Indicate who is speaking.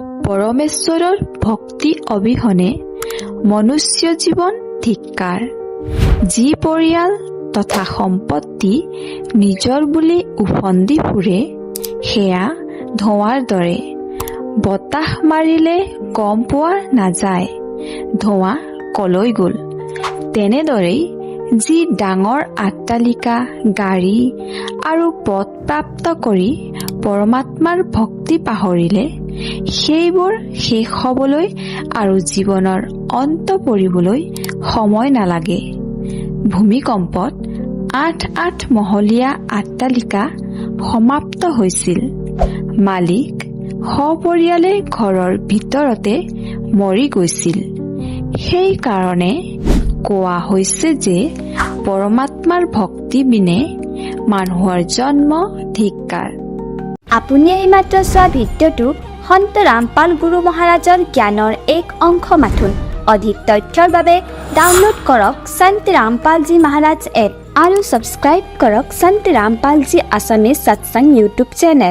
Speaker 1: পৰমেশ্বৰৰ ভক্তি অবিহনে মনুষ্য জীৱন ধিক্কাৰ। যি পৰিয়াল তথা সম্পত্তি নিজৰ বুলি উফন্দি ফুৰে সেয়া ধোঁৱাৰ দৰে। বতাহ মাৰিলে গম পোৱা নাযায় ধোঁৱা কলৈ গ'ল। তেনেদৰেই যি ডাঙৰ অট্টালিকা, গাড়ী আৰু পদ প্ৰাপ্ত কৰি পৰমাত্মাৰ ভক্তি পাহৰিলে সেইবোৰ শেষ হ'বলৈ আৰু জীৱনৰ অন্ত পৰিবলৈ সময় নালাগে। ভূমিকম্পত ৮ মহলীয়া অট্টালিকা সমাপ্ত হৈছিল। মালিক সপৰিয়ালে ঘৰৰ ভিতৰতে মৰি গৈছিল। সেইকাৰণে কোৱা হৈছে যে পৰমাত্মাৰ ভক্তি বিনে মানুহৰ জন্ম ধিক্কাৰ।
Speaker 2: আপুনি এইমাত্ৰ চোৱা ভিডিঅ'টো সন্ত ৰামপাল গুৰু মহাৰাজৰ জ্ঞানৰ এক অংশ মাথোন। অধিক তথ্যৰ বাবে ডাউনলোড কৰক সন্ত ৰামপালজী মহাৰাজ এপ আৰু ছাবস্ক্ৰাইব কৰক সন্ত ৰামপালজী আছামিজ সৎসংগ ইউটিউব চেনেল।